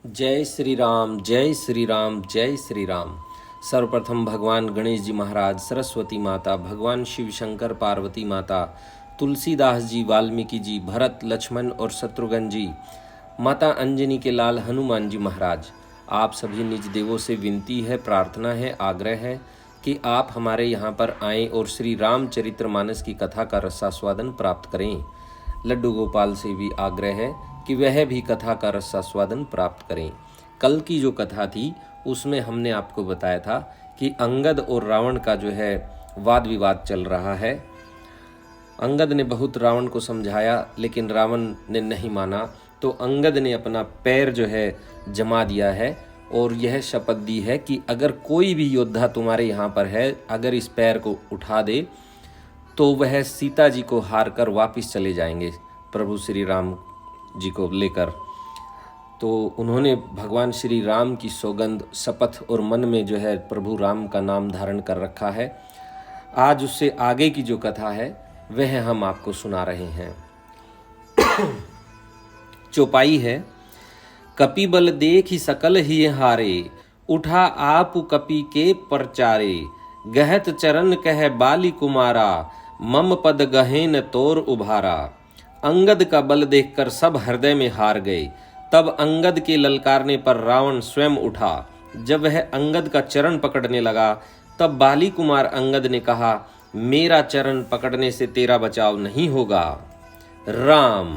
जय श्री राम, जय श्री राम, जय श्री राम। सर्वप्रथम भगवान गणेश जी महाराज, सरस्वती माता, भगवान शिव शंकर, पार्वती माता, तुलसीदास जी, वाल्मीकि जी, भरत, लक्ष्मण और शत्रुघ्न जी, माता अंजनी के लाल हनुमान जी महाराज, आप सभी निज देवों से विनती है, प्रार्थना है, आग्रह है कि आप हमारे यहाँ पर आएँ और श्री रामचरितमानस की कथा का रसास्वादन प्राप्त करें। लड्डू गोपाल से भी आग्रह है कि वह भी कथा का रसास्वादन प्राप्त करें। कल की जो कथा थी उसमें हमने आपको बताया था कि अंगद और रावण का जो है वाद विवाद चल रहा है। अंगद ने बहुत रावण को समझाया लेकिन रावण ने नहीं माना, तो अंगद ने अपना पैर जो है जमा दिया है और यह शपथ दी है कि अगर कोई भी योद्धा तुम्हारे यहाँ पर है, अगर इस पैर को उठा दे तो वह सीता जी को हार कर वापिस चले जाएंगे प्रभु श्री राम जी को लेकर। तो उन्होंने भगवान श्री राम की सौगंध, शपथ और मन में जो है प्रभु राम का नाम धारण कर रखा है। आज उससे आगे की जो कथा है वह हम आपको सुना रहे हैं। चौपाई है। कपि बल देखि सकल ही हारे, उठा आप कपि के परचारे। गहत चरण कह बाली कुमारा, मम पद गहेन तोर उभारा। अंगद का बल देखकर सब हृदय में हार गए। तब अंगद के ललकारने पर रावण स्वयं उठा। जब वह अंगद का चरण पकड़ने लगा तब बाली कुमार अंगद ने कहा, मेरा चरण पकड़ने से तेरा बचाव नहीं होगा। राम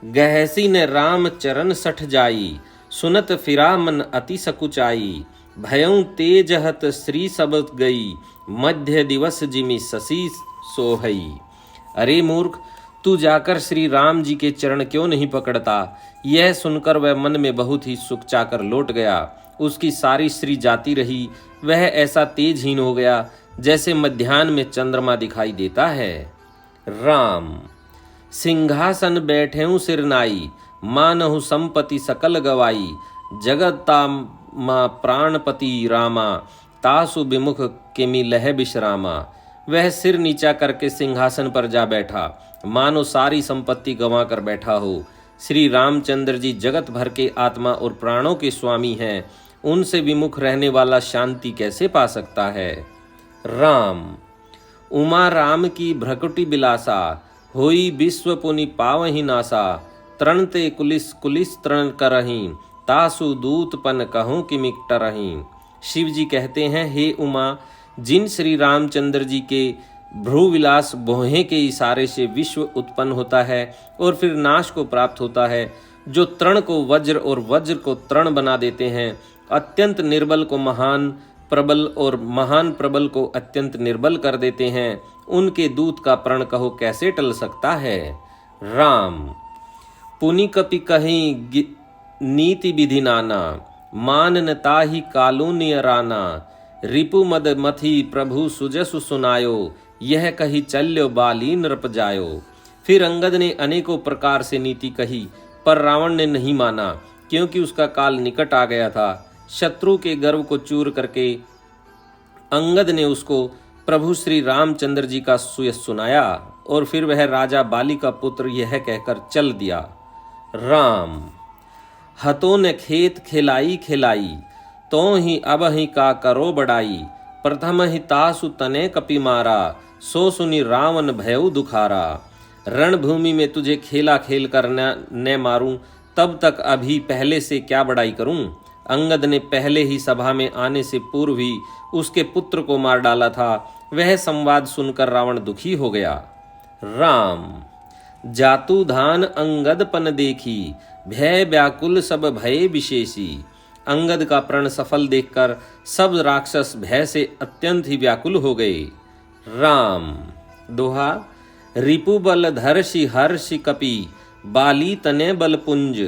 गहसी ने राम चरण सठ जाई, सुनत फिरा मन अति सकुचाई। भयं तेज हत श्री सबत गई, मध्य दिवस जिमि शशि सोहई। अरे मूर्ख, तू जाकर श्री राम जी के चरण क्यों नहीं पकड़ता? यह सुनकर वह मन में बहुत ही सुख चाकर लौट गया। उसकी सारी श्री जाती रही। वह ऐसा तेजहीन हो गया जैसे मध्याह्न में चंद्रमा दिखाई देता है। राम सिंहासन बैठेऊ सिर नाई, मानहु संपत्ति सकल गवाई। जगता मा प्राणपति रामा, तासु विमुख किमि लह विश्रामा। वह सिर नीचा करके सिंहासन पर जा बैठा, मानो सारी संपत्ति गंवा कर बैठा हो। श्री रामचंद्र जी जगत भर के आत्मा और प्राणों के स्वामी हैं, उनसे विमुख रहने वाला शांति कैसे पा सकता है? राम उमा राम की भ्रकुटी बिलासा, होई विश्व पुनि पावहि नासा। तरणते कुलिस कुलिस तरण करहीं, तासु दूत पन कहूँ कि मिक्ट रहीं। शिव जी कहते हैं, हे उमा, जिन श्री रामचंद्र जी के भ्रूविलास बोहे के इशारे से विश्व उत्पन्न होता है और फिर नाश को प्राप्त होता है, जो तृण को वज्र और वज्र को तृण बना देते हैं, अत्यंत निर्बल को महान प्रबल और महान प्रबल को अत्यंत निर्बल कर देते हैं, उनके दूत का प्रण कहो कैसे टल सकता है? राम पुनि कपि कहीं नीति विधि नाना, मान न ताहि कालून्य राना। रिपु मद मथि प्रभु सुजसु सुनायो, यह कही चल्यो बाली नृप जायो। फिर अंगद ने अनेकों प्रकार से नीति कही, पर रावण ने नहीं माना, क्योंकि उसका काल निकट आ गया था। शत्रु के गर्व को चूर करके अंगद ने उसको प्रभु श्री रामचंद्र जी का सुयश सुनाया और फिर वह राजा बाली का पुत्र यह कहकर चल दिया। राम हतो न खेत खिलाई खिलाई, तो ही अब ही का करो बड़ाई। प्रथम ही तासु तने कपि मारा, सो सुनी रावण भयउ दुखारा। रणभूमि में तुझे खेला खेल कर न मारूं, तब तक अभी पहले से क्या बड़ाई करूं? अंगद ने पहले ही सभा में आने से पूर्व ही उसके पुत्र को मार डाला था। वह संवाद सुनकर रावण दुखी हो गया। राम जातु धान अंगद पन देखी, भय व्याकुल सब भय विशेषी। अंगद का प्रण सफल देखकर सब राक्षस भय से अत्यंत ही व्याकुल हो गए। राम दोहा रिपु बल धर्षि हर्षि कपि, बाली तने बल पुंज।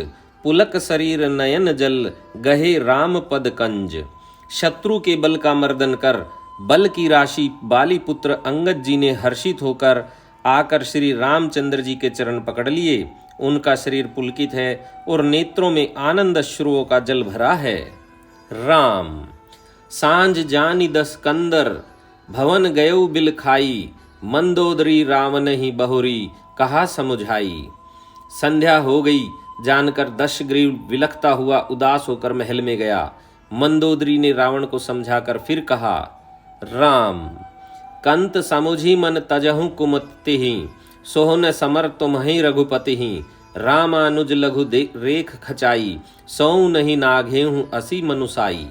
पुलक शरीर नयन जल, गहे राम पद कंज। शत्रु के बल का मर्दन कर बल की राशि बाली पुत्र अंगद जी ने हर्षित होकर आकर श्री रामचंद्र जी के चरण पकड़ लिए। उनका शरीर पुलकित है और नेत्रों में आनंद अश्रुओं का जल भरा है। राम सांझ जानी दस कंदर, भवन गयउ बिल खाई। मंदोदरी रावण ही बहुरी, कहा समुझाई। संध्या हो गई, जानकर दशग्रीव विलखता हुआ उदास होकर महल में गया। मंदोदरी ने रावण को समझाकर फिर कहा, राम कंत समुझी मन तजहु कुमतिहि, सोहन समर तुम्हि रघुपतिहि, रामानुज लघु रेख खचाई, सौ नहीं नाघेहु असी मनुसाई।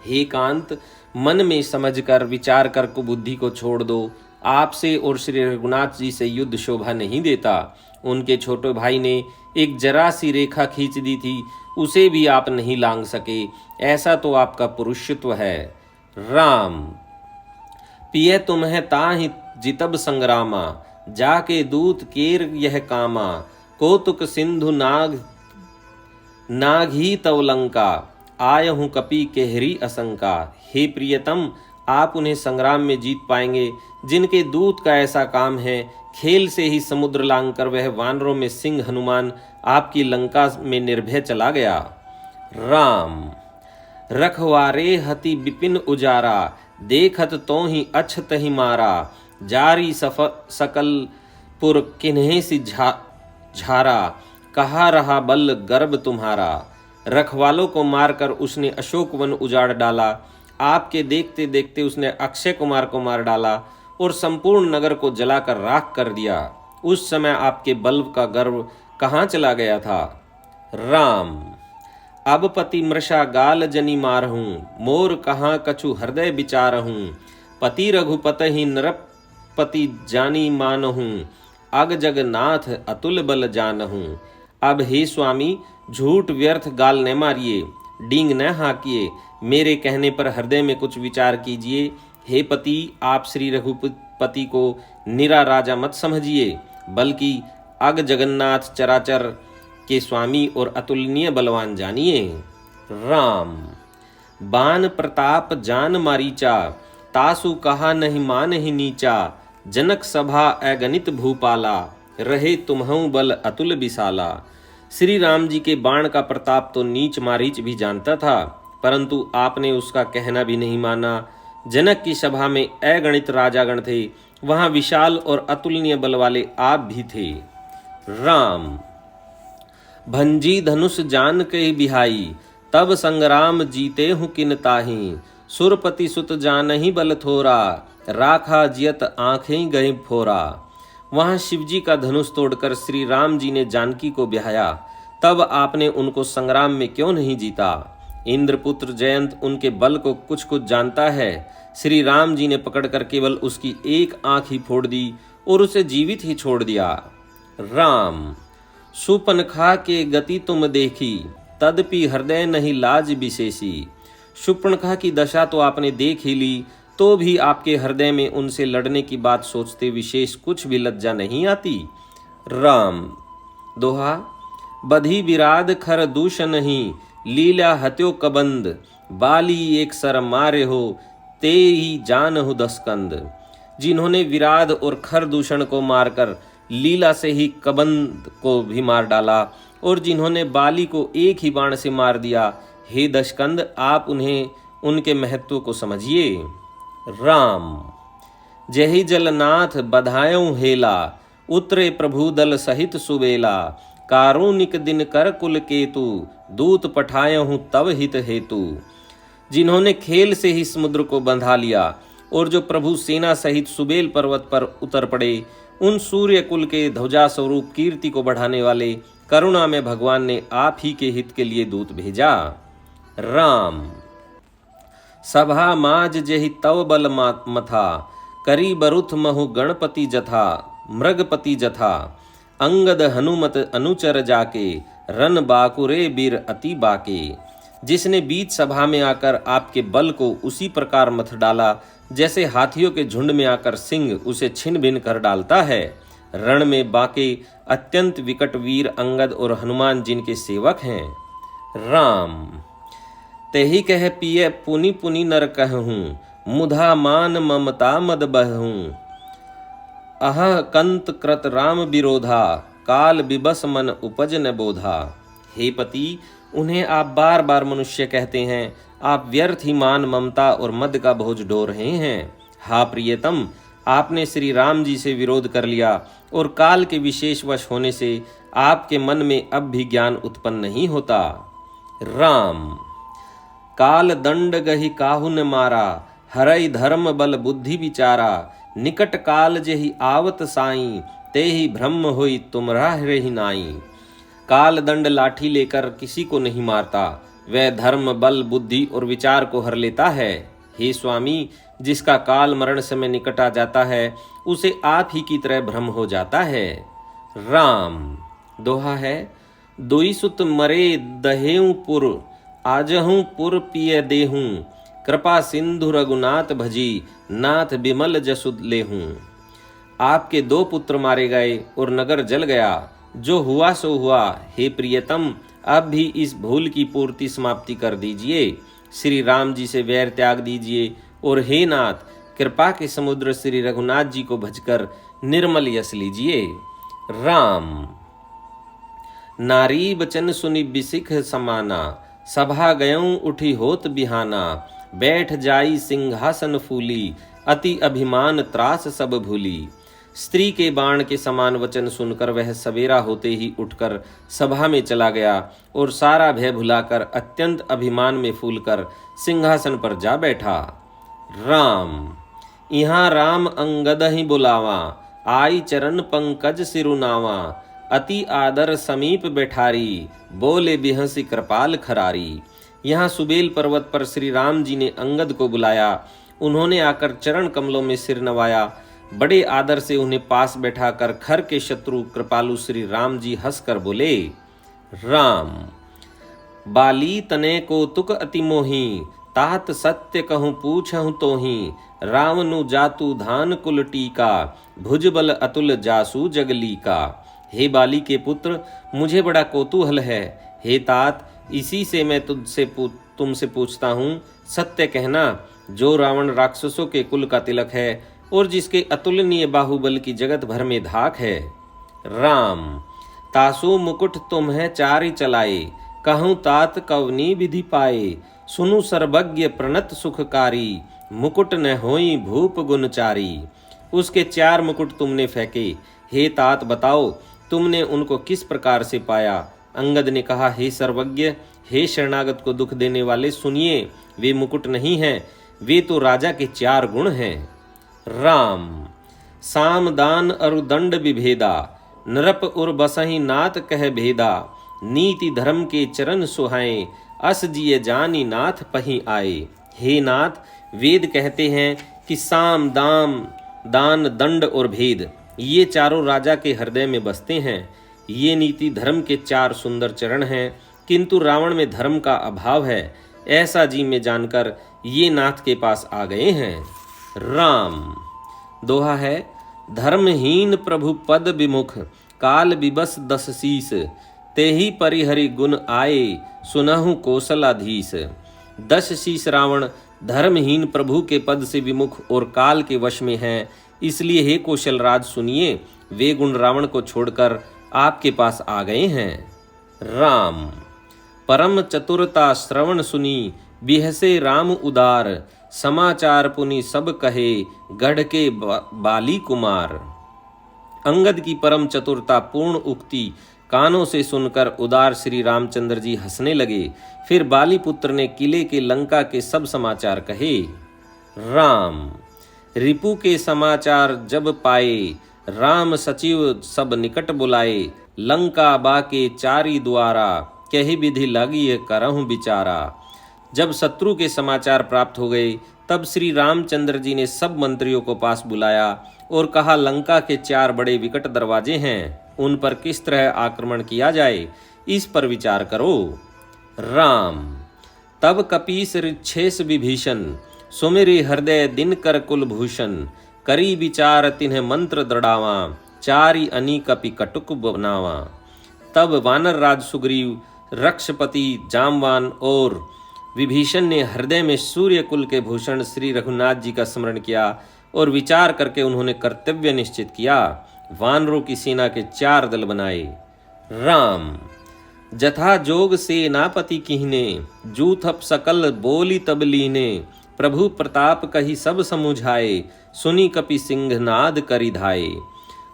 हे कांत, मन में समझकर विचार कर कुबुद्धि को छोड़ दो। आपसे और श्री रघुनाथ जी से युद्ध शोभा नहीं देता। उनके छोटे भाई ने एक जरा सी रेखा खींच दी थी, उसे भी आप नहीं लांघ सके। ऐसा तो आपका पुरुषत्व है। राम पिय तुम्हें ताहि जितब संग्रामा, जाके दूत केर यह कामा, कौतुक सिंधु नाघी तव लंका, आय हूँ कपि केहरी असंका। हे प्रियतम, आप उन्हें संग्राम में जीत पाएंगे जिनके दूत का ऐसा काम है। खेल से ही समुद्र लांघकर वह वानरों में सिंह हनुमान आपकी लंका में निर्भय चला गया। राम रखवारे हति विपिन उजारा, देखत तो ही अछत ही मारा, जारी सकल पुर किन्हीं सी झारा, कहा रहा बल गर्भ तुम्हारा। रखवालों को मारकर उसने अशोक वन उजाड़ डाला। आपके देखते देखते उसने अक्षय कुमार को मार डाला और संपूर्ण नगर को जलाकर राख कर दिया। उस समय आपके बल का गर्व कहाँ चला गया था। राम अब पति मृषा गाल जनी मारहूँ, मोर कहाँ कछु हृदय विचारहूँ, पति रघुपत ही नरपति जानी मानहूँ, अग जगन्नाथ अतुल बल जानहूँ। अब हे स्वामी, झूठ व्यर्थ गाल न मारिए, डींग न हाकिए, मेरे कहने पर हृदय में कुछ विचार कीजिए। हे पति, आप श्री रघुपति को निरा राजा मत समझिए, बल्कि अग जगन्नाथ चराचर के स्वामी और अतुलनीय बलवान जानिए। राम बान प्रताप जान मारीचा, तासु कहा नहीं मान ही नीचा, जनक सभा अगणित भूपाला, रहे तुम्हु बल अतुल विशाला। श्री राम जी के बाण का प्रताप तो नीच मारीच भी जानता था, परंतु आपने उसका कहना भी नहीं माना। जनक की सभा में अगणित राजागण थे, वहां विशाल और अतुलनीय बल वाले आप भी थे। राम भंजी धनुष जान के बिहाई, तब संग्राम जीते हूँ किन ताही, सुरपति सुत जान ही बल थोरा, राखा जियत आंखें गए फोरा। वहां शिवजी का धनुष तोड़कर श्री राम जी ने जानकी को ब्याया, तब आपने उनको संग्राम में क्यों नहीं जीता। इंद्रपुत्र जयंत उनके बल को कुछ कुछ जानता है। श्री राम जी ने पकड़कर केवल उसकी एक आंख ही फोड़ दी और उसे जीवित ही छोड़ दिया। राम सुपनखा के गति तुम देखी, तदपि हृदय नहीं लाज विशेषी। सुपनखा की दशा तो आपने देख ही ली, तो भी आपके हृदय में उनसे लड़ने की बात सोचते विशेष कुछ भी लज्जा नहीं आती। राम दोहा बधी विराद खर दूषण नहीं, लीला हत्यो कबंद, बाली एक सर मारे हो, ते ही जान हो दसकंद। जिन्होंने विराद और खर दूषण को मारकर लीला से ही कबंद को भी मार डाला, और जिन्होंने बाली को एक ही बाण से मार दिया, हे दशकंद, आप उन्हें उनके महत्व को समझिए। राम जहि जलनाथ बधायऊ हेला, उतरे प्रभु दल सहित सुबेला, कारुणिक दिन कर कुल केतु, दूत पठायहूँ तव हित हेतु। जिन्होंने खेल से ही समुद्र को बंधा लिया और जो प्रभु सेना सहित सुबेल पर्वत पर उतर पड़े, उन सूर्य कुल के ध्वजा स्वरूप कीर्ति को बढ़ाने वाले करुणा में भगवान ने आप ही के हित के लिए दूत भेजा। राम सभा माज जेहि तव बल मथा, करी बरुथ महु गणपति जथा, मृगपति जथा, अंगद हनुमत अनुचर जाके, रन बाकुरे बीर अति बाके। जिसने बीच सभा में आकर आपके बल को उसी प्रकार मथ डाला जैसे हाथियों के झुंड में आकर सिंह उसे छिन भिन कर डालता है। रण में बाके अत्यंत विकट वीर अंगद और हनुमान जिनके सेवक हैं। राम तेहि कह पिय पुनि पुनि नर कहूँ, मुधा मान ममता मद बहूँ, अह कंत कृत राम विरोधा, काल विबस मन उपज न बोधा। हे पति, उन्हें आप बार बार मनुष्य कहते हैं। आप व्यर्थ ही मान ममता और मद का बोझ ढो रहे हैं। हा प्रियतम, आपने श्री राम जी से विरोध कर लिया और काल के विशेष वश होने से आपके मन में अब भी ज्ञान उत्पन्न नहीं होता। राम काल दंड गहि काहू न मारा, हरई धर्म बल बुद्धि विचारा, निकट काल जेहि आवत साई, तेहि ब्रह्म होई तुमरा रही नाई। काल दंड लाठी लेकर किसी को नहीं मारता, वह धर्म बल बुद्धि और विचार को हर लेता है। हे स्वामी, जिसका काल मरण समय निकट आ जाता है उसे आप ही की तरह भ्रम हो जाता है। राम दोहा है, दुई सुत मरे दहेऊ पुर, आजहूँ पुर पिय देहूँ, कृपा सिंधु रघुनाथ भजी, नाथ बिमल जसु लेहूँ। आपके 2 पुत्र मारे गए और नगर जल गया, जो हुआ सो हुआ। हे प्रियतम, अब भी इस भूल की पूर्ति समाप्ति कर दीजिए, श्री राम जी से वैर त्याग दीजिए और हे नाथ, कृपा के समुद्र श्री रघुनाथ जी को भजकर निर्मल यश लीजिए। राम नारी बचन सुनि बिसिख समाना, सभा गयों उठी होत बिहाना, बैठ जाई सिंहासन फूली, अति अभिमान त्रास सब भूली। स्त्री के बाण के समान वचन सुनकर वह सवेरा होते ही उठकर सभा में चला गया और सारा भय भुलाकर अत्यंत अभिमान में फूलकर सिंहासन पर जा बैठा। राम यहाँ राम अंगद ही बुलावा, आई चरण पंकज सिरुनावा, अति आदर समीप बैठारी, बोले बिहसी कृपाल खरारी। यहाँ सुबेल पर्वत पर श्री राम जी ने अंगद को बुलाया। उन्होंने आकर चरण कमलों में सिर नवाया। बड़े आदर से उन्हें पास बैठाकर खर के शत्रु कृपालु श्री राम जी हंसकर बोले। राम बाली तने को तुक अति मोही, तात सत्य कहूँ पूछहु तोही, रावनु जातु धान कुल टीका, भुजबल अतुल जासु जगली का। हे बाली के पुत्र, मुझे बड़ा कौतूहल है। हे तात, इसी से मैं तुमसे पूछता हूँ, सत्य कहना, जो रावण राक्षसों के कुल का तिलक है और जिसके अतुलनीय बाहुबल की जगत भर में धाक है। राम तासु मुकुट तुम्हें चारि चलाए, कहूँ तात कवनी विधि पाए, सुनु सर्वज्ञ प्रणत सुखकारी, मुकुट न होई भूप गुणचारी। उसके 4 मुकुट तुमने फेंके। हे तात, बताओ तुमने उनको किस प्रकार से पाया। अंगद ने कहा, हे सर्वज्ञ, हे शरणागत को दुख देने वाले, सुनिए, वे मुकुट नहीं हैं, वे तो राजा के 4 गुण हैं। राम साम दान अरु दंड विभेदा, नरप उर बसहि नाथ कह भेदा, नीति धर्म के चरण सुहाए, अस जिये जानी नाथ पही आए। हे नाथ, वेद कहते हैं कि साम दाम दान दंड और भेद, ये चारों राजा के हृदय में बसते हैं। ये नीति धर्म के 4 सुंदर चरण हैं, किंतु रावण में धर्म का अभाव है, ऐसा जी में जानकर ये नाथ के पास आ गए हैं। राम दोहा है, धर्महीन प्रभु पद विमुख, काल विबस 10 शीस, तेहि परिहरि गुण आए, सुनहु कौशलाधीश। 10 शीस रावण धर्महीन प्रभु के पद से विमुख और काल के वश में हैं, इसलिए हे कौशलराज सुनिए, वे गुण रावण को छोड़कर आपके पास आ गए हैं। राम परम चतुरता श्रवण सुनी, बिहसे राम उदार, समाचार पुनि सब कहे, गढ़ के बाली कुमार। अंगद की परम चतुरता पूर्ण उक्ति कानों से सुनकर उदार श्री रामचंद्र जी हंसने लगे। फिर बाली पुत्र ने किले के लंका के सब समाचार कहे। राम रिपु के समाचार जब पाए, राम सचिव सब निकट बुलाए, लंका बाके 4 द्वारा, कही विधि लगी करहु बिचारा। जब शत्रु के समाचार प्राप्त हो गए, तब श्री रामचंद्र जी ने सब मंत्रियों को पास बुलाया और कहा, लंका के 4 बड़े विकट दरवाजे हैं, उन पर किस तरह आक्रमण किया जाए, इस पर विचार करो। राम तब कपीस ऋक्षेष विभीषण, सुमिरि हृदय दिन कर कुलभूषण, करी विचार तिन्ह मंत्र दृढ़ावा, 4 अनी कपि कटुक बनावा। तब वानर राज सुग्रीव, रक्षपति जामवान और विभीषण ने हृदय में सूर्य कुल के भूषण श्री रघुनाथ जी का स्मरण किया और विचार करके उन्होंने कर्तव्य निश्चित किया। वानरों की सेना के 4 दल बनाए। राम जथा जोग सेनापति कीहने, जूथप सकल बोली तब लीने, प्रभु प्रताप कही सब समुझाए, सुनी कपि सिंहनाद करि धाये।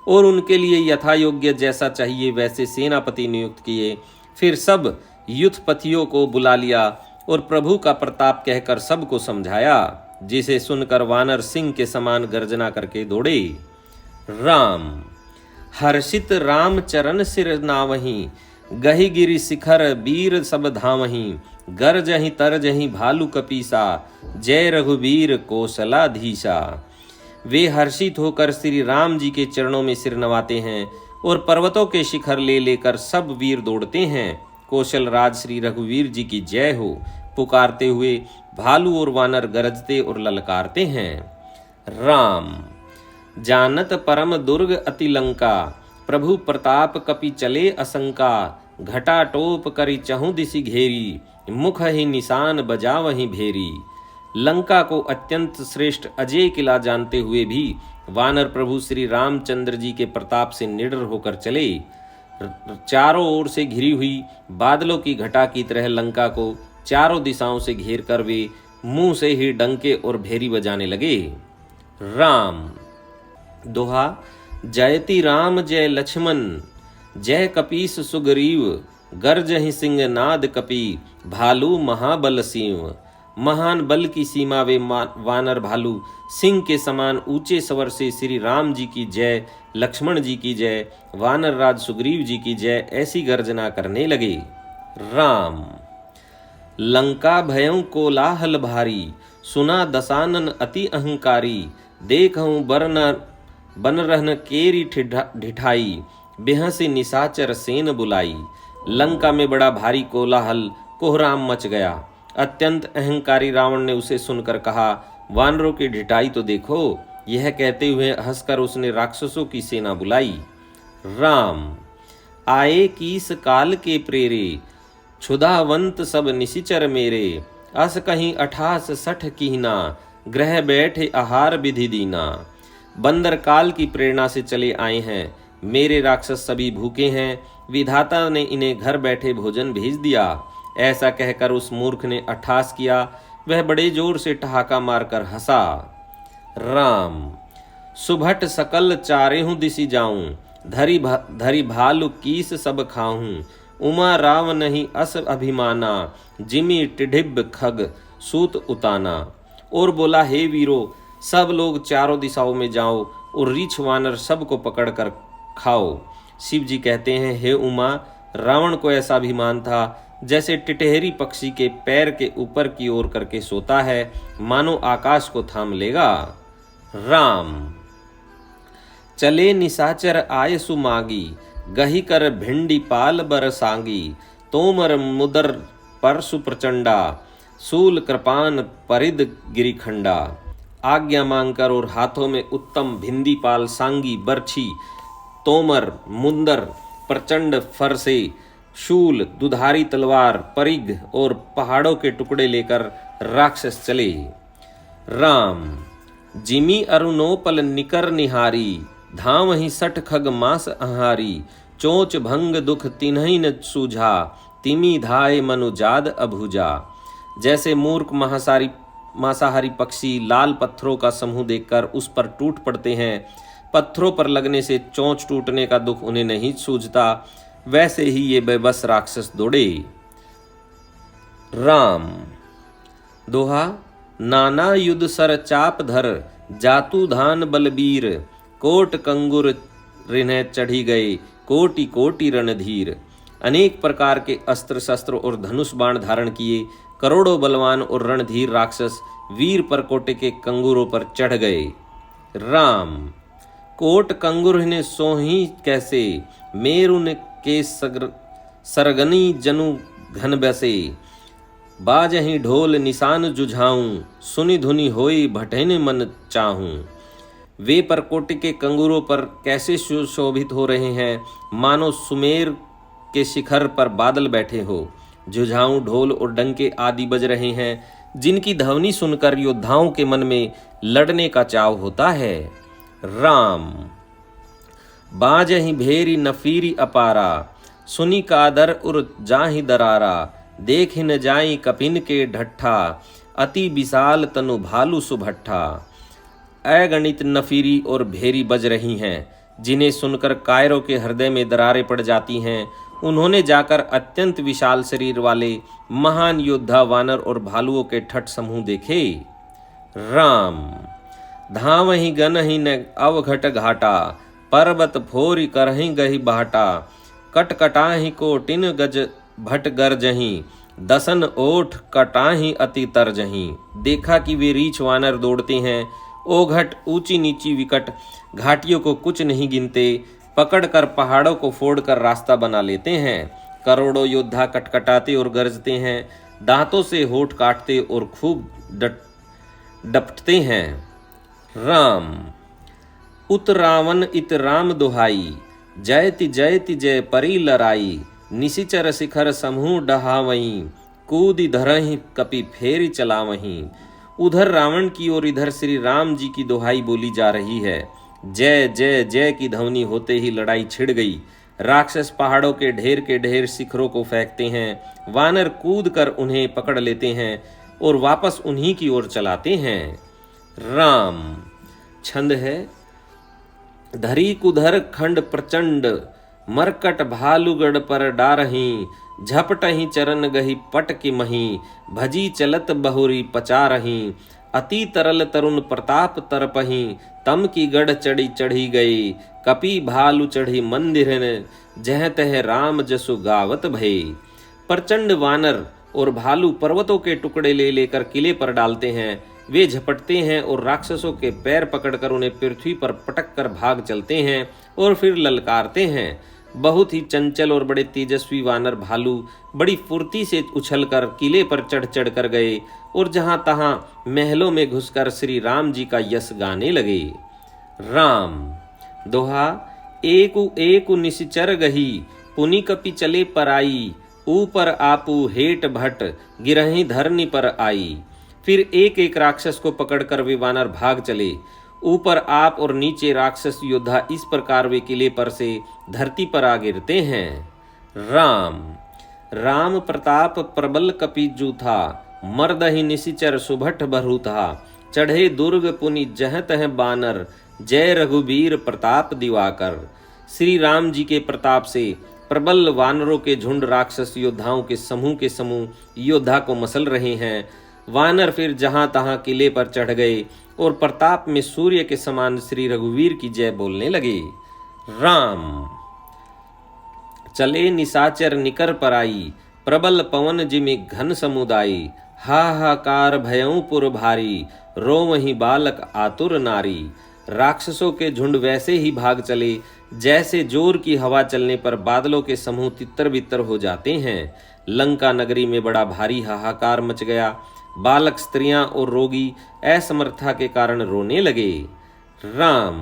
और उनके लिए यथा योग्य जैसा चाहिए वैसे सेनापति नियुक्त किए। फिर सब युद्धपतियों को बुला लिया और प्रभु का प्रताप कहकर सबको समझाया, जिसे सुनकर वानर सिंह के समान गर्जना करके दौड़े। राम हर्षित राम चरण सिर नावहीं, गही गिरि शिखर बीर सब धावहीं। गरजहि तरजहि भालू कपीसा, जय रघुवीर कौशलाधीशा। वे हर्षित होकर श्री राम जी के चरणों में सिर नवाते हैं और पर्वतों के शिखर ले लेकर सब वीर दौड़ते हैं। कौशल राज श्री रघुवीर जी की जय हो पुकारते हुए भालू और वानर गरजते और ललकारते हैं। राम जानत परम दुर्ग अति लंका, प्रभु प्रताप कपि चले असंका। घटा टोप करी चहु दिशि घेरी, मुख ही निशान बजावहि भेरी। लंका को अत्यंत श्रेष्ठ अजय किला जानते हुए भी वानर प्रभु श्री रामचंद्र जी के प्रताप से निडर होकर चले। चारों ओर से घिरी हुई बादलों की घटा की तरह लंका को चारों दिशाओं से घेर कर वे मुंह से ही डंके और भेरी बजाने लगे। राम दोहा जयति राम जय लक्ष्मण, जय कपीस सुग्रीव। गर्जहि सिंह नाद कपि, भालू महाबल सिंह। महान बल की सीमा वे वानर भालू सिंह के समान ऊंचे स्वर से श्री राम जी की जय, लक्ष्मण जी की जय, वानर राज सुग्रीव जी की जय ऐसी गर्जना करने लगे। राम लंका भयं कोलाहल भारी, सुना दशानन अति अहंकारी। देखहूँ बन रहन केरी ढिठाई, बेहसी निशाचर सेन बुलाई। लंका में बड़ा भारी कोलाहल कोहराम मच गया। अत्यंत अहंकारी रावण ने उसे सुनकर कहा, वानरों की ढिठाई तो देखो। यह कहते हुए हंसकर उसने राक्षसों की सेना बुलाई। राम आए कीस काल के प्रेरे, क्षुधावंत सब निशिचर मेरे। अस कहीं 68 कीना, ग्रह बैठे आहार विधि दीना। बंदर काल की प्रेरणा से चले आए हैं, मेरे राक्षस सभी भूखे हैं, विधाता ने इन्हें घर बैठे भोजन भेज दिया। ऐसा कहकर उस मूर्ख ने अट्ठास किया। वह बड़े जोर से ठहाका मारकर हंसा। राम सुभट सकल चारेहूं दिशि जाऊं, धरी भालू कीस सब खाऊं। उमा राव नहीं अस अभिमाना, जिमी टिढ़िब खग सूत उताना। और बोला, हे वीरो, सब लोग चारों दिशाओं में जाओ और रीछ वानर सबको पकड़कर खाओ। शिव जी कहते हैं, हे उमा, रावण को ऐसा अभिमान था जैसे टिटहरी पक्षी के पैर के ऊपर की ओर करके सोता है, मानो आकाश को थाम लेगा। राम चले निशाचर आय सुमागी, गही कर भिंडी पाल बरसांगी। तोमर मुदर परशु प्रचंडा, सूल कृपान परिद गिरिखंडा। आज्ञा मांगकर और हाथों में उत्तम भिंदी पाल, सांगी, बरछी, तोमर, मुंदर, प्रचंड फरसे, शूल, दुधारी तलवार, परिघ और पहाड़ों के टुकड़े लेकर राक्षस चले। राम जिमी अरुणोपल निकर निहारी, धावहि 60 खग मास आहारी। चोच भंग दुख तिन्हि न सूझा, तिमी धाय मनुजाद अभुजा। जैसे मूर्ख मांसाहारी पक्षी लाल पत्थरों का समूह देखकर उस पर टूट पड़ते हैं, पत्थरों पर लगने से चोंच टूटने का दुख उन्हें नहीं सूझता, वैसे ही ये बेबस राक्षस दौड़े। राम दोहा नाना युद्ध सर चाप धर, जातु धान बलबीर। कोट कंगुर रिन्ह चढ़ी गए, कोटि कोटि रणधीर। अनेक प्रकार के अस्त्र शस्त्र और धनुष बाण धारण किए करोड़ों बलवान और रणधीर राक्षस वीर परकोटे के कंगुरों पर चढ़ गए। राम कोट कंगुर ने सोही कैसे, मेरुन के सरगनी जनु घन बसे। बाजहि ढोल निशान जुझाऊं, सुनि धुनि होई भटैन मन चाहूं। वे परकोटे के कंगुरों पर कैसे सुशोभित हो रहे हैं, मानो सुमेर के शिखर पर बादल बैठे हो। जुझाऊं ढोल और डंके आदि बज रहे हैं, जिनकी ध्वनि सुनकर योद्धाओं के मन में लड़ने का चाव होता है। राम बाजहि भेरी नफीरी अपारा, सुनि कादर उर जाहि दरारा। देख न जाई कपिन के ढट्ठा, अति विशाल तनु भालू सुभट्ठा। अगणित नफीरी और भेरी बज रही हैं, जिन्हें सुनकर कायरों के हृदय में दरारें पड़ जाती हैं। उन्होंने जाकर अत्यंत विशाल शरीर वाले महान योद्धा वानर और भालुओं के ठट समूह देखे। राम धावहि गनहि न अवघट घाटा, पर्वत फोरी करहि गहि बाटा, कटकटाहि कोटिन गज भट गरजहि, दसन ओठ कटाहि अति तरजहि। देखा कि वे रीछ वानर दौड़ते हैं, ओघट ऊंची नीची विकट घाटियों को कुछ नहीं गिनते, पकड़कर पहाड़ों को फोड़कर रास्ता बना लेते हैं। करोड़ों योद्धा कटकटाते और गरजते हैं, दांतों से होठ काटते और खूब डपटते हैं। राम उत रावण इत राम दुहाई, जयति जयति जय परी लराई, निशिचर शिखर समूह डहावहीं, कूदि धरहि कपि फेरी चलावहीं। उधर रावण की और इधर श्री राम जी की दुहाई बोली जा रही है। जय जय जय की ध्वनि होते ही लड़ाई छिड़ गई। राक्षस पहाड़ों के ढेर शिखरों को फेंकते हैं, वानर कूद कर उन्हें पकड़ लेते हैं और वापस उन्हीं की ओर चलाते हैं। राम छंद है धरी कुधर खंड प्रचंड, मरकट भालुगढ़ पर डारही, झपटही चरण गही पट की मही, भजी चलत बहुरी पचा रही, अति तरल तरुण प्रताप तरपही, तम की गढ़ चढ़ी चढ़ी गई, कपि भालु चढ़ी मंदिर, जह तह राम जसु गावत भई। प्रचंड वानर और भालू पर्वतों के टुकड़े ले लेकर किले पर डालते हैं। वे झपटते हैं और राक्षसों के पैर पकड़कर उन्हें पृथ्वी पर पटक कर भाग चलते हैं और फिर ललकारते हैं। बहुत ही चंचल और बड़े तेजस्वी वानर भालू बड़ी फुर्ती से उछलकर किले पर चढ़ चढ़ कर गए और जहां तहां महलों में घुसकर श्री राम जी का यश गाने लगे। राम दोहा एकु एकु निशिचर गही, पुनि कपि चले पराई, ऊपर आपू हेट भट, गिरहि धरनी पर आई। फिर एक एक राक्षस को पकड़कर वे वानर भाग चले। ऊपर आप और नीचे राक्षस योद्धा इस प्रकार वे किले पर से धरती पर आ गिरते हैं। राम राम प्रताप प्रबल कपि जूथा, मर्दहि निशिचर सुभट बरूथा, चढ़े दुर्ग पुनि जह तह बानर, जय रघुबीर प्रताप दिवाकर। श्री राम जी के प्रताप से प्रबल वानरों के झुंड राक्षस योद्धाओं के समूह योद्धा को मसल रहे हैं। वानर फिर जहां तहां किले पर चढ़ गए और प्रताप में सूर्य के समान श्री रघुवीर की जय बोलने लगे। राम चले निशाचर निकर पराई, प्रबल पवन जिमि घन समुदायी, हाहाकार भयं पुर भारी, रोवहि बालक आतुर नारी। राक्षसों के झुंड वैसे ही भाग चले जैसे जोर की हवा चलने पर बादलों के समूह तितर बितर हो जाते हैं। लंका नगरी में बड़ा भारी हाहाकार मच गया। बालक, स्त्रियां और रोगी असमर्था के कारण रोने लगे। राम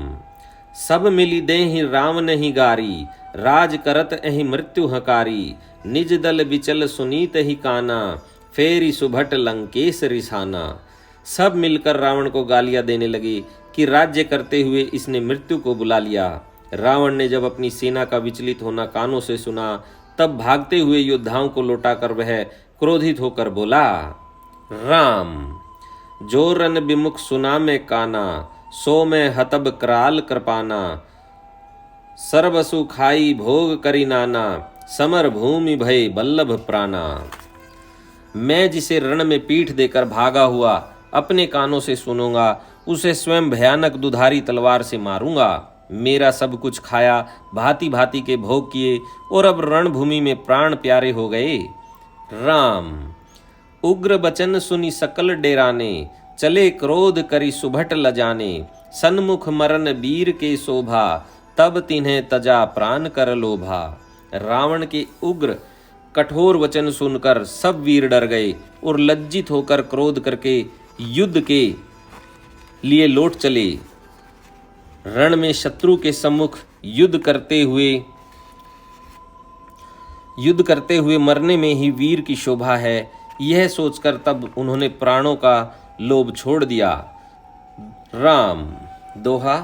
सब मिली देहि राम नहीं गारी, राज करत एहि मृत्यु हकारी, निज दल बिचल सुनीत ही काना, फेरी सुभट लंकेश रिसाना। सब मिलकर रावण को गालियां देने लगे कि राज्य करते हुए इसने मृत्यु को बुला लिया। रावण ने जब अपनी सेना का विचलित होना कानों से सुना, तब भागते हुए योद्धाओं को लौटाकर वह क्रोधित होकर बोला। राम जो रन विमुख सुना में काना, सो में हतब कराल कृपाना, सर्वसु खाई भोग करी नाना, समर भूमि भय बल्लभ प्राणा। मैं जिसे रण में पीठ देकर भागा हुआ अपने कानों से सुनूंगा, उसे स्वयं भयानक दुधारी तलवार से मारूंगा। मेरा सब कुछ खाया, भांति भांति के भोग किए और अब रणभूमि में प्राण प्यारे हो गए। राम उग्र बचन सुनी सकल डेराने, चले क्रोध करी सुभट लजाने, सन्मुख मरन वीर के शोभा, तब तिन्हें तजा प्राण कर लोभा। रावण के उग्र कठोर वचन सुनकर सब वीर डर गए और लज्जित होकर क्रोध करके युद्ध के लिए लौट चले। रण में शत्रु के सम्मुख युद्ध करते हुए मरने में ही वीर की शोभा है, यह सोचकर तब उन्होंने प्राणों का लोभ छोड़ दिया। राम दोहा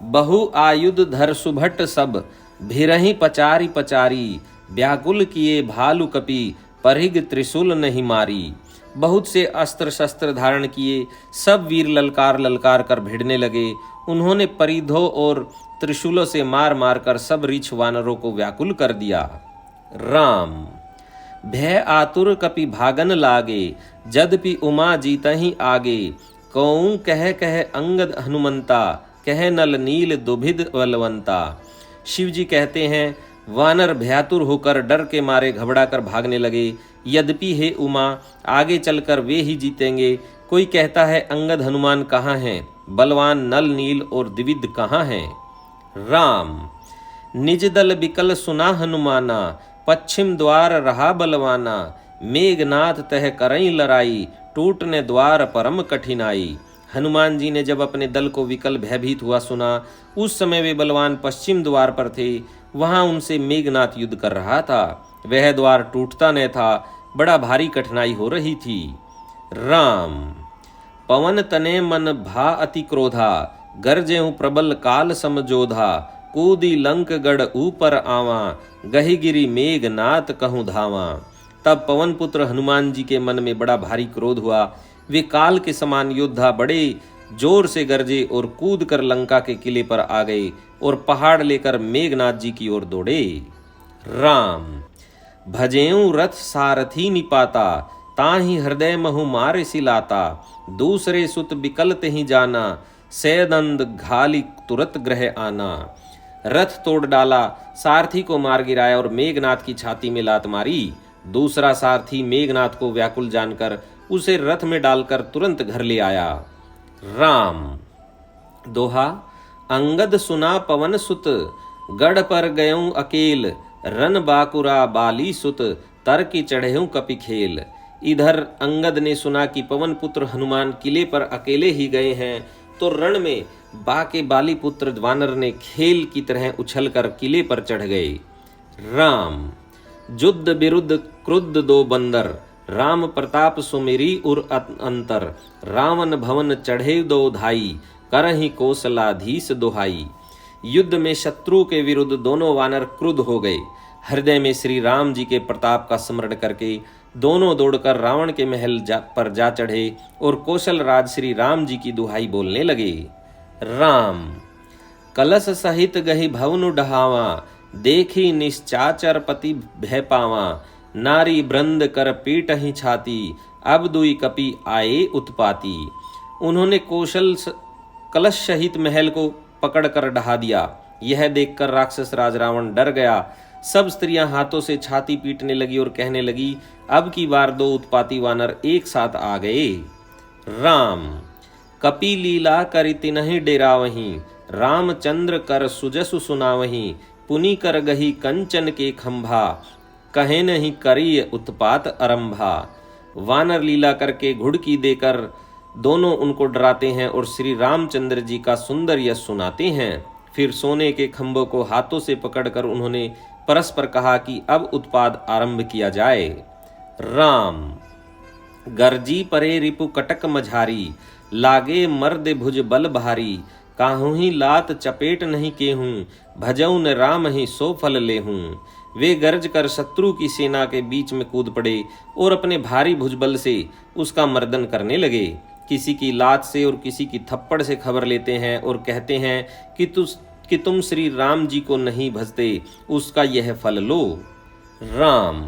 बहु आयुध धर सुभट सब, भिरहि पचारी पचारी, व्याकुल किए भालु कपि, परिग त्रिशूल नहीं मारी। बहुत से अस्त्र शस्त्र धारण किए सब वीर ललकार ललकार कर भिड़ने लगे। उन्होंने परिधों और त्रिशूलों से मार मार कर सब रीछ वानरों को व्याकुल कर दिया। राम भय आतुर कपि भागन लागे, जदपि उमा जीतहि आगे। कौं कह कह अंगद हनुमंता, कह नल नील दुभिद बलवंता। शिव जी कहते हैं, वानर भयातुर होकर डर के मारे घबरा कर भागने लगे। यद्यपि हे उमा, आगे चलकर वे ही जीतेंगे। कोई कहता है अंगद हनुमान कहाँ हैं, बलवान नल नील और द्विविद कहाँ हैं। राम निज दल बिकल सुना हनुमाना, पश्चिम द्वार रहा बलवाना। मेघनाथ तह करई लड़ाई, टूटने द्वार परम कठिनाई। हनुमान जी ने जब अपने दल को विकल भयभीत हुआ सुना, उस समय वे बलवान पश्चिम द्वार पर थे। वहां उनसे मेघनाथ युद्ध कर रहा था। वह द्वार टूटता न था, बड़ा भारी कठिनाई हो रही थी। राम पवन तने मन भा अति क्रोधा, गरजेहु प्रबल काल समजोधा। कूदी लंक गढ़ ऊपर आवा, गहिगिरी मेघनाथ कहूँ धावा। तब पवन पुत्र हनुमान जी के मन में बड़ा भारी क्रोध हुआ। वे काल के समान योद्धा बड़े जोर से गरजे और कूद कर लंका के किले पर आ गए और पहाड़ लेकर मेघनाथ जी की ओर दौड़े। राम भजेऊ रथ सारथी निपाता, ताहि हृदय महु मार सिलाता। दूसरे सुत बिकलत ही जाना, सैदंद घाली तुरत ग्रह आना। रथ तोड़ डाला, सारथी को मार गिराया और मेघनाथ की छाती में लात मारी। दूसरा सारथी मेघनाथ को व्याकुल जानकर उसे रथ में डालकर तुरंत घर ले आया। राम दोहा अंगद सुना पवन सुत, गढ़ पर गयऊं अकेल। रन बाकुरा बाली सुत, तर की चढ़ेऊं कपि खेल। इधर अंगद ने सुना कि पवन पुत्र हनुमान किले पर अकेले ही गए हैं, तो रण में बाके बाली पुत्र वानर ने खेल की तरह उछलकर किले पर चढ़ गए। राम जुद्ध बिरुद्ध क्रुद्ध दो बंदर, राम प्रताप सुमेरी उर अंतर। रावण भवन चढ़े दो धाई, करहि कौशलाधीश दोहाई। युद्ध में शत्रु के विरुद्ध दोनों वानर क्रुद्ध हो गए। हृदय में श्री राम जी के प्रताप का स्मरण करके दोनों दौड़कर रावण के महल पर जा चढ़े और कौशल राज श्री राम जी की दुहाई बोलने लगे। राम कलश सहित गही भवनु डहावा, देखी निश्चाचर पति भय पावा। नारी ब्रंद कर पीट ही छाती, अब दुई कपि आए उत्पाती। उन्होंने कलश सहित महल को पकड़कर ढहा दिया। यह देखकर राक्षस राज रावण डर गया। सब स्त्रियां हाथों से छाती पीटने लगी और कहने लगी, अब की बार दो उत्पाती वानर एक साथ आ गए। राम कपि लीला करि तिनहि डेरावहीं, रामचंद्र कर सुजसु सुनावहीं। पुनि कर गही कंचन के खंभा, कहे नहीं करिय उत्पात आरंभा। वानर लीला करके घुड़की देकर दोनों उनको डराते हैं और श्री रामचंद्र जी का सुंदर यश सुनाते हैं। फिर सोने के खंभों को हाथों से पकड़कर उन्होंने परस्पर कहा कि अब उत्पात आरंभ किया जाए। राम गर्जी परे रिपु कटक मझारी, लागे मर्द भुज बल भारी। काहू ही लात चपेट नहीं केहूं, भजऊ न राम ही सो फल लेहूं। वे गर्ज कर शत्रु की सेना के बीच में कूद पड़े और अपने भारी भुजबल से उसका मर्दन करने लगे। किसी की लात से और किसी की थप्पड़ से खबर लेते हैं और कहते हैं कि तुम श्री राम जी को नहीं भजते, उसका यह फल लो। राम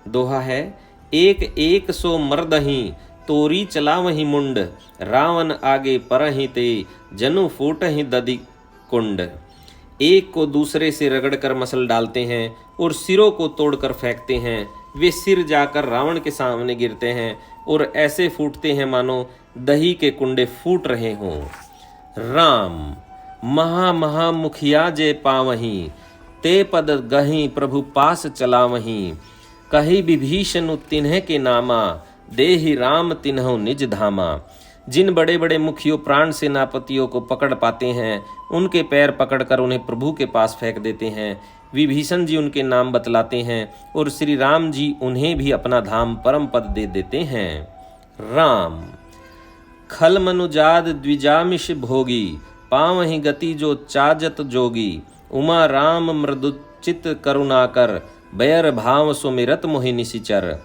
दोहा है, एक एक सो मर्दही, तोरी चला वही मुंड। रावण आगे परहि ते, जनु फूट ही दधि कुंड। एक को दूसरे से रगड़कर मसल डालते हैं और सिरों को तोड़कर फेंकते हैं। वे सिर जाकर रावण के सामने गिरते हैं और ऐसे फूटते हैं मानो दही के कुंडे फूट रहे हों। राम महा महा मुखिया जे पावहीं, ते पद गही प्रभु पास चलावहीं। कही विभीषण तिन्ह के नामा, देहि राम तिन्हु निज धामा। जिन बड़े बड़े मुखियों प्राण सेनापतियों को पकड़ पाते हैं, उनके पैर पकड़कर उन्हें प्रभु के पास फेंक देते हैं। विभीषण जी उनके नाम बतलाते हैं और श्री राम जी उन्हें भी अपना धाम परम पद दे देते हैं। राम खल मनुजाद द्विजामिष भोगी, पावहि गति जो चाजत जोगी। उमा राम मृदुचित करुणाकर, बैर भाव सुमिरत मोहि निशिचर।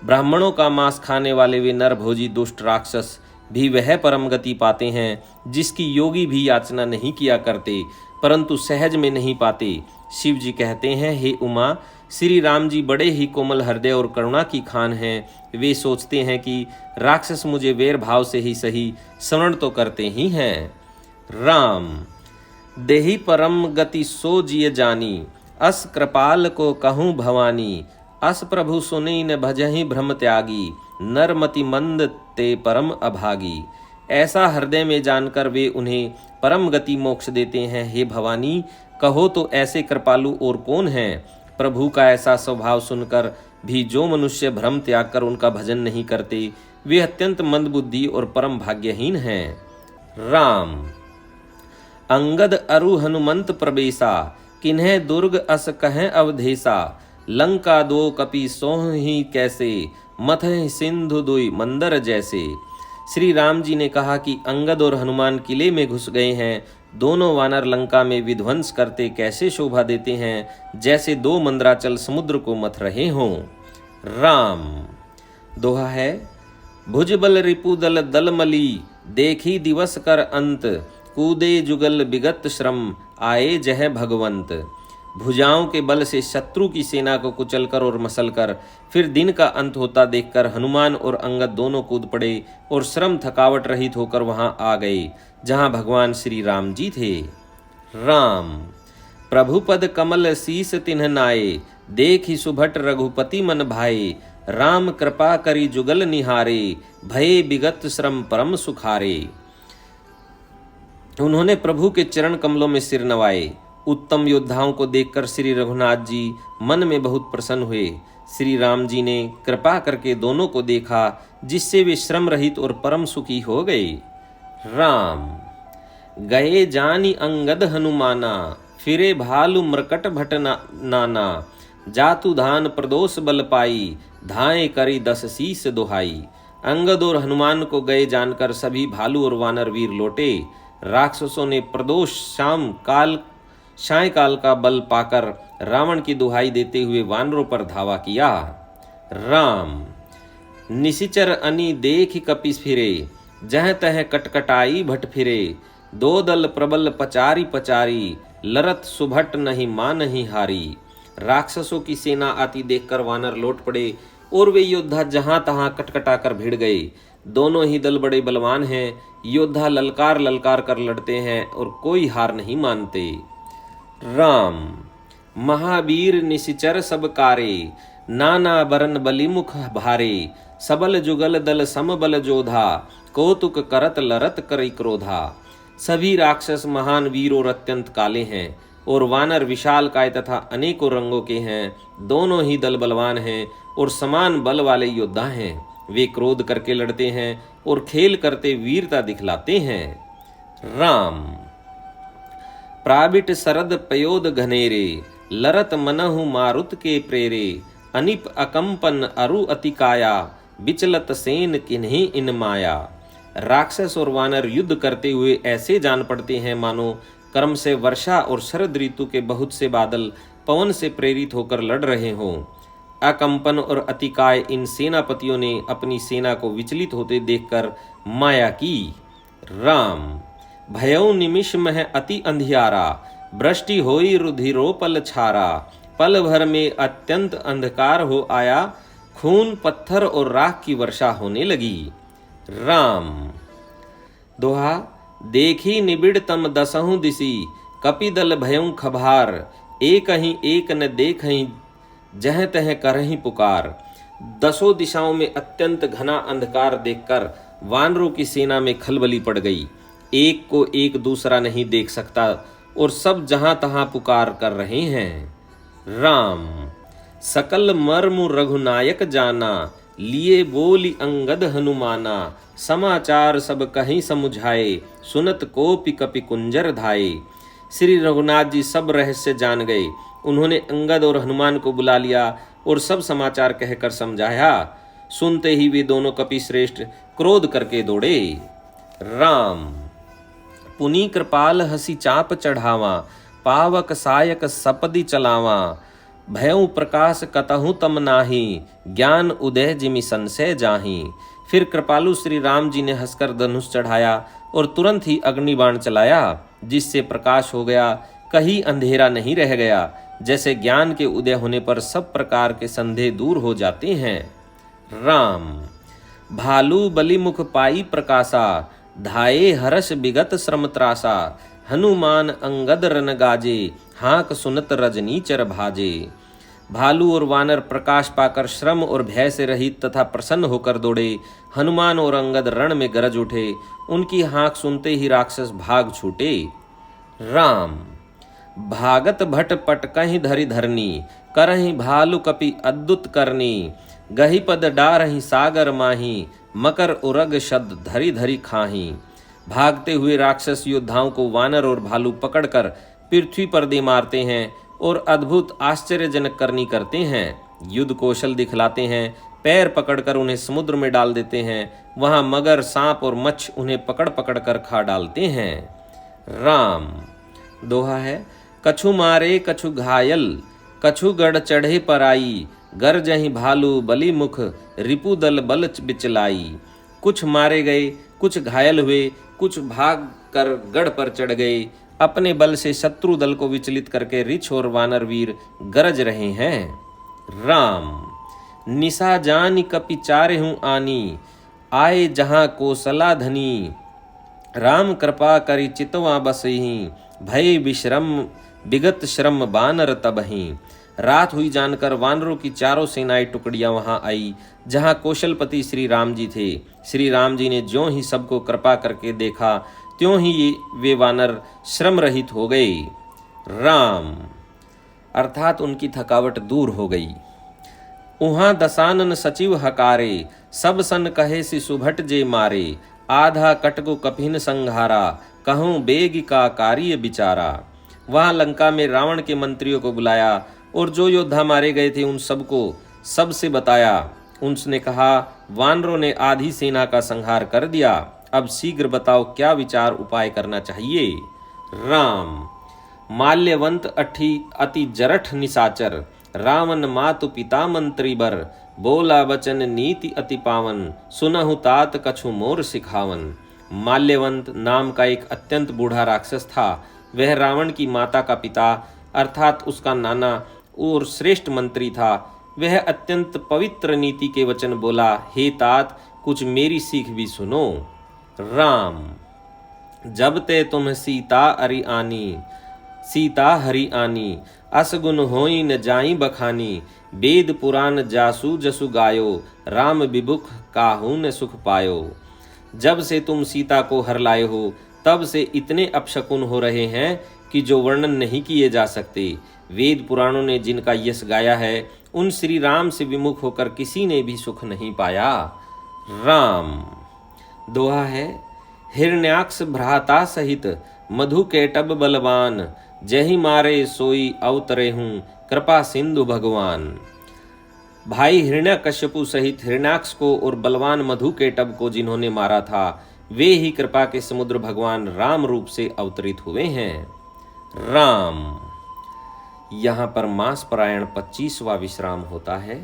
ब्राह्मणों का मांस खाने वाले वे नरभोजी दुष्ट राक्षस भी वह परम गति पाते हैं जिसकी योगी भी याचना नहीं किया करते, परंतु सहज में नहीं पाते। शिव जी कहते हैं, हे उमा, श्री राम जी बड़े ही कोमल हृदय और करुणा की खान हैं। वे सोचते हैं कि राक्षस मुझे वैर भाव से ही सही स्मरण तो करते ही हैं। राम देहि परम गति सो जिय जानी, अस कृपाल को कहूँ भवानी। अस प्रभु सुनि न भजहि भ्रम त्यागी, नरमति मंद ते परम अभागी। ऐसा हृदय में जानकर वे उन्हें परम गति मोक्ष देते हैं। हे भवानी, कहो तो ऐसे कृपालु और कौन हैं? प्रभु का ऐसा स्वभाव सुनकर भी जो मनुष्य भ्रम त्याग कर उनका भजन नहीं करते, वे अत्यंत मंदबुद्धि और परम भाग्यहीन हैं। राम अंगद अरु हनुमंत प्रवेशा, किन्हें दुर्ग अस कहें अवधेशा। लंका दो कपि सोह ही कैसे, मथहि सिंधु दुई मंदर जैसे। श्री राम जी ने कहा कि अंगद और हनुमान किले में घुस गए हैं। दोनों वानर लंका में विध्वंस करते कैसे शोभा देते हैं, जैसे दो मंदराचल समुद्र को मथ रहे हों। राम दोहा है, भुजबल रिपुदल दलमली, देखी दिवस कर अंत। कूदे जुगल विगत श्रम, आए जह भगवंत। भुजाओं के बल से शत्रु की सेना को कुचलकर और मसलकर फिर दिन का अंत होता देखकर हनुमान और अंगद दोनों कूद पड़े और श्रम थकावट रहित होकर वहां आ गए जहां भगवान श्री राम जी थे। राम प्रभु पद कमल शीस तिन्ह नाये, देखि सुभट रघुपति मन भाए। राम कृपा करी जुगल निहारे, भये विगत श्रम परम सुखारे। उन्होंने प्रभु के चरण कमलों में सिर नवाए। उत्तम योद्धाओं को देखकर श्री रघुनाथ जी मन में बहुत प्रसन्न हुए। श्री राम जी ने कृपा करके दोनों को देखा, जिससे वे श्रम रहित और परम सुखी हो गए। राम गए जानी अंगद हनुमाना, फिरे भालु मृकट भट नाना। जातु धान प्रदोष बल पाई, धाए करी 10 शीस दुहाई। अंगद और हनुमान को गए जानकर सभी भालू और वानर वीर लौटे। राक्षसों ने प्रदोष सायकाल का बल पाकर रावण की दुहाई देते हुए वानरों पर धावा किया। राम निशिचर अनी देख कपिस फिरे, जह तह कटकटाई भट फिरे। दो दल प्रबल पचारी पचारी, लरत सुभट नहीं मां नहीं हारी। राक्षसों की सेना आती देखकर वानर लौट पड़े और वे योद्धा जहां तहां कटकटा कर भिड़ गए। दोनों ही दल बड़े बलवान हैं। योद्धा ललकार ललकार कर लड़ते हैं और कोई हार नहीं मानते। राम महावीर निशिचर सब कारे, नाना बरन बलिमुख भारे। सबल जुगल दल समबल जोधा, कौतुक करत लरत करी क्रोधा। सभी राक्षस महान वीर और अत्यंत काले हैं और वानर विशाल काय तथा अनेकों रंगों के हैं। दोनों ही दल बलवान हैं और समान बल वाले योद्धा हैं। वे क्रोध करके लड़ते हैं और खेल करते वीरता दिखलाते हैं। राम प्राबिट सरद पयोद घनेरे, लरत मनहु मारुत के प्रेरे। अनिप अकंपन अरु अतिकाया, विचलत सेन किन्हीं इन माया। राक्षस और वानर युद्ध करते हुए ऐसे जान पड़ते हैं मानो कर्म से वर्षा और शरद ऋतु के बहुत से बादल पवन से प्रेरित होकर लड़ रहे हों। अकंपन और अतिकाय इन सेनापतियों ने अपनी सेना को विचलित होते देखकर माया की। राम भयउ निमिष मह अति अंधियारा, वृष्टि होई रुधिरोपल छारा। पल भर में अत्यंत अंधकार हो आया, खून पत्थर और राख की वर्षा होने लगी। राम दोहा देखी निबिड़ तम दसहु दिसी, कपिदल भयउ खभार। एक न देखहि, जह तह करहि पुकार। दसों दिशाओं में अत्यंत घना अंधकार देखकर वानरों की सेना में खलबली पड़ गई। एक को एक दूसरा नहीं देख सकता और सब जहां तहां पुकार कर रहे हैं। राम सकल मर्मु रघुनायक जाना, लिए बोली अंगद हनुमाना। समाचार सब कहीं समुझाए, सुनत कोपि कपि कुंजर धाये। श्री रघुनाथ जी सब रहस्य जान गए। उन्होंने अंगद और हनुमान को बुला लिया और सब समाचार कहकर समझाया। सुनते ही वे दोनों कपि श्रेष्ठ क्रोध करके दौड़े। राम पुनि कृपाल हसी चाप चढ़ावा, पावक सायक सपदि चलावा। भयउ प्रकाश कतहु तम नाही, ज्ञान उदय जिमि संशय जाहि। फिर कृपालु श्री राम जी ने हंसकर धनुष चढ़ाया और तुरंत ही अग्निबाण चलाया, जिससे प्रकाश हो गया, कहीं अंधेरा नहीं रह गया। जैसे ज्ञान के उदय होने पर सब प्रकार के संदेह दूर हो जाते हैं। राम भालू बलिमुख पाई प्रकाशा, धाये हर्ष विगत श्रम त्रासा। हनुमान अंगद रन गाजे, हाँक सुनत रजनीचर भाजे। भालू और वानर प्रकाश पाकर श्रम और भय से रहित तथा प्रसन्न होकर दौड़े। हनुमान और अंगद रण में गरज उठे, उनकी हाँक सुनते ही राक्षस भाग छूटे। राम भागत भट पट कहीं धरि धरनी, करहि भालू कपि अद्भुत करनी। गही पद डारहि सागर माही, मकर उरग शब्द धरि धरि खाही। भागते हुए राक्षस योद्धाओं को वानर और भालू पकड़कर पृथ्वी पर दे मारते हैं और अद्भुत आश्चर्यजनक करनी करते हैं। युद्ध कौशल दिखलाते हैं, पैर पकड़कर उन्हें समुद्र में डाल देते हैं। वहां मगर, सांप और मच्छ उन्हें पकड़ पकड़ कर खा डालते हैं। राम दोहा है, कछु मारे कछु घायल, कछु गढ़ चढ़े पराई। गरजहि भालू बलि मुख, रिपु दल बल बिचलाई। कुछ मारे गए, कुछ घायल हुए, कुछ भाग कर गढ़ पर चढ़ गए। अपने बल से शत्रु दल को विचलित करके रिछ और वानर वीर गरज रहे हैं। राम निशा जानि कपि चारे हूँ आनी, आए जहाँ कोसला धनी। राम कृपा करि चितवा बसही, भय विश्रम विगत श्रम बानर तबही। रात हुई जानकर वानरों की चारों सेनाएं टुकड़ियां वहां आई, जहां कौशलपति श्री राम जी थे। श्री राम जी ने ज्यों ही सबको कृपा करके देखा, त्यों ही वे वानर श्रम रहित हो गए। राम अर्थात उनकी थकावट दूर हो गई। उहाँ दसानन सचिव हकारे, सब सन कहे सि सुभट जे मारे। आधा कटगु कपिन संघारा, कहूँ बेग का कार्य बिचारा। वहां लंका में रावण के मंत्रियों को बुलाया और जो योद्धा मारे गए थे उन सबको सबसे बताया। उसने कहा, वानरों ने आधी सेना का संहार कर दिया, अब शीघ्र बताओ क्या विचार उपाय करना चाहिए। राम माल्यवंत अति जरठ निशाचर, रावण मातु पिता मंत्री बर। बोला वचन नीति अति पावन, सुनहु तात कछु मोर सिखावन। माल्यवंत नाम का एक अत्यंत बूढ़ा राक्षस था। वह रावण की माता का पिता अर्थात उसका नाना और श्रेष्ठ मंत्री था। वह अत्यंत पवित्र नीति के वचन बोला, हे तात कुछ मेरी सीख भी सुनो। राम जब ते तुम सीता अरि आनी, सीता हरि आनी। असगुन होई न जाई बखानी, वेद पुराण जासु जसु गायो। राम विमुख काहू न सुख पायो। जब से तुम सीता को हर लाए हो, तब से इतने अपशकुन हो रहे हैं कि जो वर्णन नहीं किए जा सकते। वेद पुराणों ने जिनका यश गाया है, उन श्री राम से विमुख होकर किसी ने भी सुख नहीं पाया। राम दोहा है, हिरण्याक्ष भ्राता सहित मधु केटब बलवान। जहि मारे सोई अवतरे हूँ, कृपा सिंधु भगवान। भाई हिरण्यकश्यपु सहित हिरण्याक्ष को और बलवान मधु केटब को जिन्होंने मारा था, वे ही कृपा के समुद्र भगवान राम रूप से अवतरित हुए हैं। राम यहाँ पर मास परायण 25वां विश्राम होता है।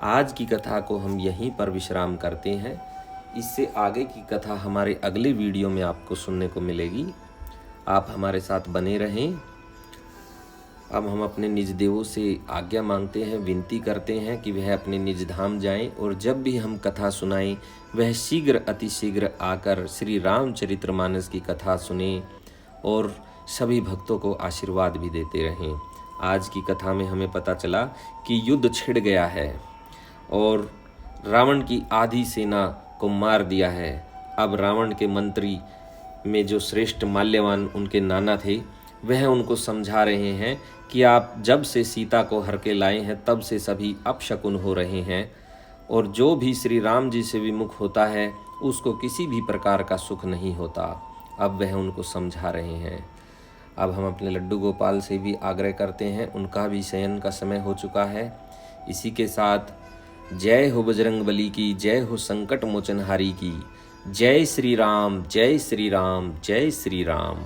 आज की कथा को हम यहीं पर विश्राम करते हैं। इससे आगे की कथा हमारे अगले वीडियो में आपको सुनने को मिलेगी। आप हमारे साथ बने रहें। अब हम अपने निज देवों से आज्ञा मांगते हैं, विनती करते हैं कि वह अपने निज धाम जाएं और जब भी हम कथा सुनाएं वह शीघ्र अतिशीघ्र आकर श्री रामचरितमानस की कथा सुने और सभी भक्तों को आशीर्वाद भी देते रहें। आज की कथा में हमें पता चला कि युद्ध छिड़ गया है और रावण की आधी सेना को मार दिया है। अब रावण के मंत्री में जो श्रेष्ठ माल्यवान उनके नाना थे, वह उनको समझा रहे हैं कि आप जब से सीता को हर के लाए हैं तब से सभी अपशकुन हो रहे हैं और जो भी श्री राम जी से विमुख होता है उसको किसी भी प्रकार का सुख नहीं होता। अब वह उनको समझा रहे हैं। अब हम अपने लड्डू गोपाल से भी आग्रह करते हैं, उनका भी शयन का समय हो चुका है। इसी के साथ जय हो बजरंगबली की, जय हो संकट मोचनहारी की। जय श्री राम, जय श्री राम, जय श्री राम।